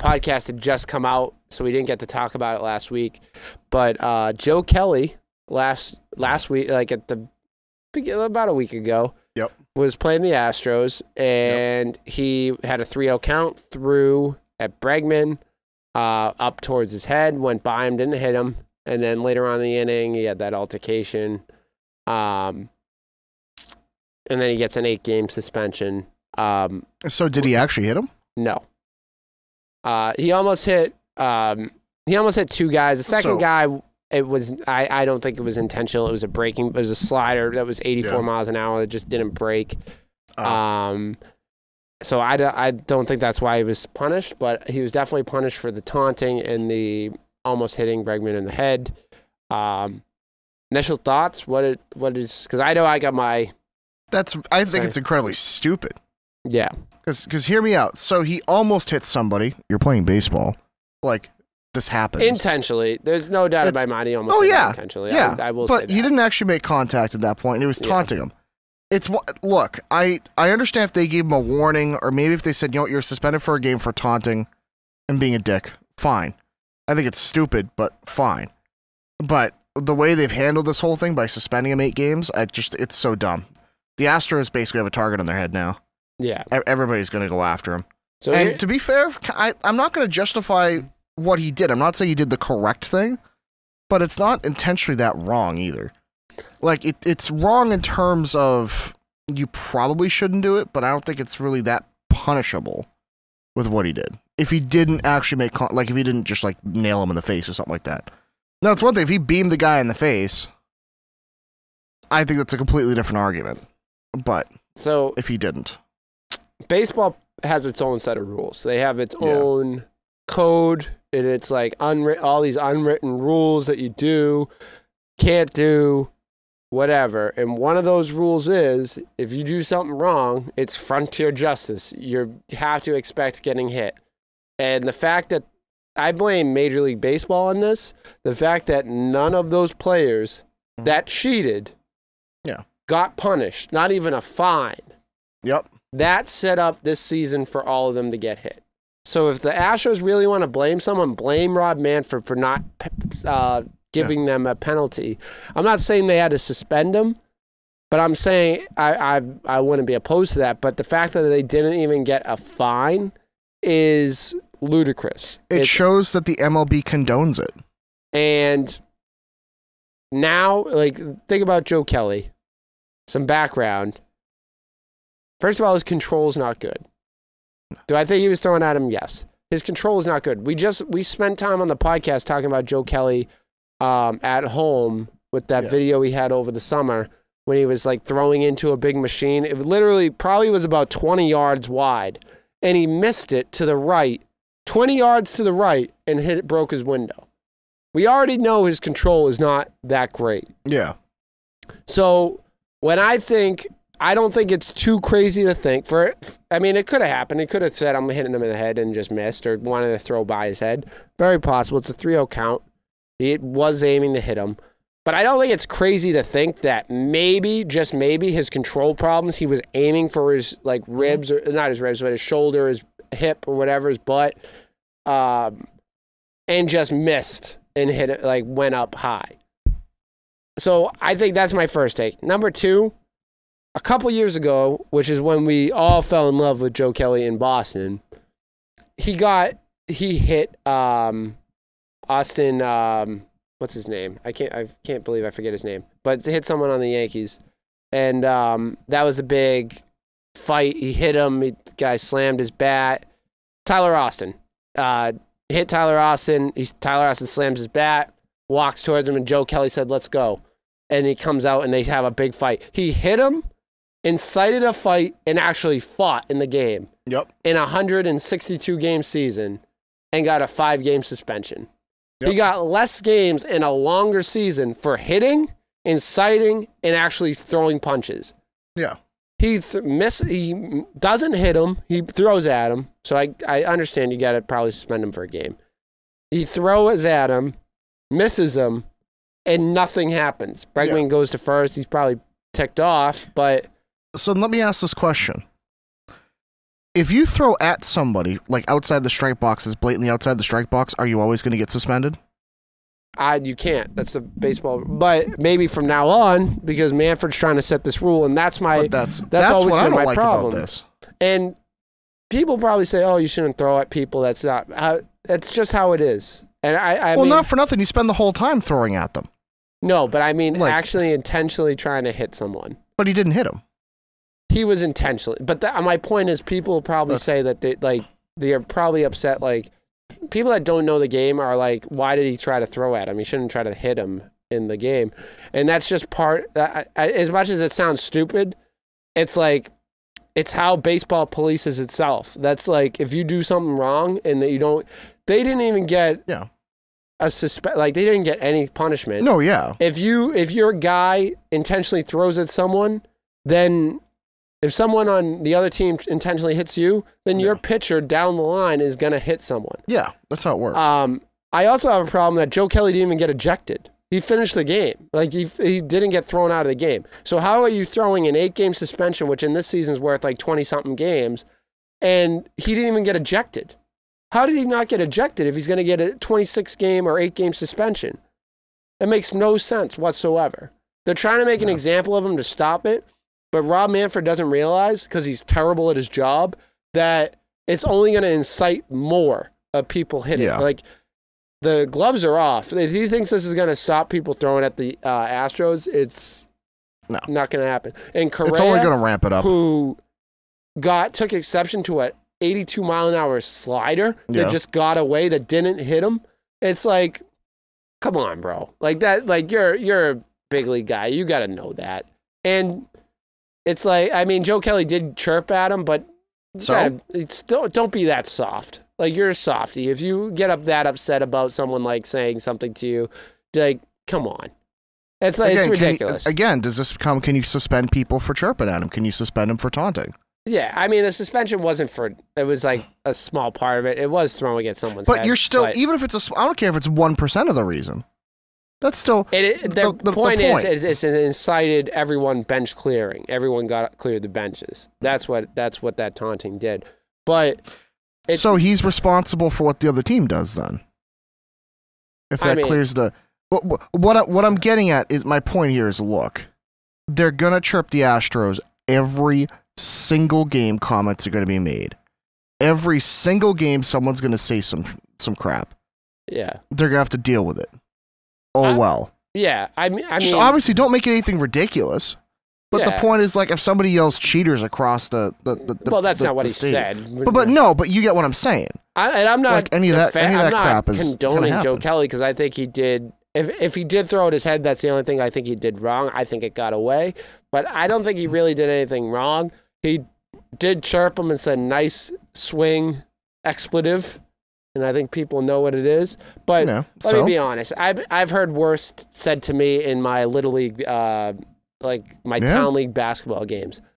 podcast had just come out, so we didn't get to talk about it last week. But Joe Kelly last week, like about a week ago, was playing the Astros, and he had a 3-0 count, threw at Bregman up towards his head, went by him, didn't hit him, and then later on in the inning, he had that altercation, and then he gets an 8-game suspension. So did he actually hit him? No. He almost hit 2 guys. The second guy, it was I don't think it was intentional. It was a slider that was 84 miles an hour that just didn't break. So I don't think that's why he was punished, but he was definitely punished for the taunting and the almost hitting Bregman in the head. Initial thoughts? What is? Because I know I got my. I think it's incredibly stupid. Yeah. Because hear me out. So he almost hit somebody. You're playing baseball. Like, this happens. Intentionally. There's no doubt in my mind he almost hit him intentionally. Yeah. I will say that. But he didn't actually make contact at that point, and he was taunting him. Look, I understand if they gave him a warning, or maybe if they said, you know what, you're suspended for a game for taunting and being a dick. Fine. I think it's stupid, but fine. But the way they've handled this whole thing by suspending him 8 games, it's so dumb. The Astros basically have a target on their head now. Yeah. Everybody's going to go after him. So and to be fair, I'm not going to justify what he did. I'm not saying he did the correct thing, but it's not intentionally that wrong either. Like, it's wrong in terms of you probably shouldn't do it, but I don't think it's really that punishable with what he did. If he didn't actually if he didn't just, like, nail him in the face or something like that. Now, it's one thing. If he beamed the guy in the face, I think that's a completely different argument. But so if he didn't. Baseball has its own set of rules. They have its own code, and it's like all these unwritten rules that you can't do, whatever. And one of those rules is, if you do something wrong, it's frontier justice. You have to expect getting hit. And the fact that I blame Major League Baseball on this, the fact that none of those players that cheated got punished, not even a fine. Yep. That set up this season for all of them to get hit. So if the Astros really want to blame someone, blame Rob Manfred for not giving them a penalty. I'm not saying they had to suspend him, but I'm saying I wouldn't be opposed to that. But the fact that they didn't even get a fine is ludicrous. It shows that the MLB condones it. And now, like, think about Joe Kelly. Some background. First of all, his control is not good. Do I think he was throwing at him? Yes. His control is not good. We spent time on the podcast talking about Joe Kelly at home with that video he had over the summer when he was like throwing into a big machine. It literally probably was about 20 yards wide, and he missed it to the right, 20 yards to the right, and broke his window. We already know his control is not that great. Yeah. So when I don't think it's too crazy to think it could have happened. He could have said, I'm hitting him in the head and just missed, or wanted to throw by his head. Very possible. It's a 3-0 count. He was aiming to hit him. But I don't think it's crazy to think that maybe, just maybe, his control problems, he was aiming for his like ribs, or not his ribs, but his shoulder, his hip, or whatever, his butt, and just missed and hit it, like went up high. So I think that's my first take. Number 2, a couple years ago, which is when we all fell in love with Joe Kelly in Boston, he hit Austin, what's his name? I can't believe I forget his name, but hit someone on the Yankees. And that was the big fight. He hit him. The guy slammed his bat. Tyler Austin hit Tyler Austin. Tyler Austin slams his bat, walks towards him, and Joe Kelly said, "Let's go." And he comes out, and they have a big fight. He hit him, incited a fight, and actually fought in the game. Yep. In a 162-game season, and got a 5-game suspension. Yep. He got less games in a longer season for hitting, inciting, and actually throwing punches. Yeah. He doesn't hit him. He throws at him. So I understand you got to probably suspend him for a game. He throws at him, misses him, and nothing happens. Bregman goes to first. He's probably ticked off, but... So let me ask this question. if you throw at somebody like outside the strike box, is blatantly outside the strike box, are you always going to get suspended? You can't. That's the baseball. But maybe from now on, because Manfred's trying to set this rule, and that's always what I been don't my like problem. about this. And people probably say, "Oh, you shouldn't throw at people." That's not. That's just how it is. And I well, mean, not for nothing. You spend the whole time throwing at them. no, but I mean, Like- actually intentionally trying to hit someone. But he didn't hit him. He was intentionally. But my point is, people probably say that they are probably upset. Like, people that don't know the game are like, "Why did he try to throw at him? He shouldn't try to hit him in the game." And that's just part. As much as it sounds stupid, it's like, it's how baseball polices itself. That's like, if you do something wrong and that you don't, they didn't even get they didn't get any punishment. No, yeah. If your guy intentionally throws at someone, then if someone on the other team intentionally hits you, then your pitcher down the line is going to hit someone. Yeah, that's how it works. I also have a problem that Joe Kelly didn't even get ejected. He finished the game. Like, he didn't get thrown out of the game. So how are you throwing an 8-game suspension, which in this season is worth like 20-something games, and he didn't even get ejected? How did he not get ejected if he's going to get a 26-game or 8-game suspension? It makes no sense whatsoever. They're trying to make an example of him to stop it, but Rob Manfred doesn't realize, because he's terrible at his job, that it's only going to incite more of people hitting. Yeah. Like, the gloves are off. If he thinks this is going to stop people throwing at the Astros, it's not going to happen. And Correa, it's only going to ramp it up. who took exception to an 82-mile-an-hour slider that just got away, that didn't hit him. It's like, come on, bro. Like that. Like, you're a big league guy. You got to know that. And it's like, I mean, Joe Kelly did chirp at him, but don't be that soft. Like, you're a softy. If you get that upset about someone like saying something to you, like, come on. It's like, it's ridiculous. Does this become, can you suspend people for chirping at him? Can you suspend them for taunting? Yeah, I mean, the suspension wasn't it was like a small part of it. It was throwing at someone's head. But you're still, even if it's I don't care if it's 1% of the reason. That's still the point is it's incited everyone bench clearing. Everyone cleared the benches. That's what that taunting did. But so he's responsible for what the other team does then. If that clears the what I'm getting at is, my point here is, look, they're gonna chirp the Astros every single game. Comments are gonna be made. Every single game someone's gonna say some crap. Yeah. They're gonna have to deal with it. Well. Yeah, I mean, just obviously don't make anything ridiculous. But the point is, like, if somebody yells cheaters across the well, that's not what he stadium. said. But you get what I'm saying. I'm not like any of that crap is condoning Joe Kelly, because I think he did. If he did throw at his head, that's the only thing I think he did wrong. I think it got away, but I don't think he really did anything wrong. He did chirp him and said "nice swing," expletive. And I think people know what it is. But let me be honest. I've heard worse said to me in my little league, like my town league basketball games.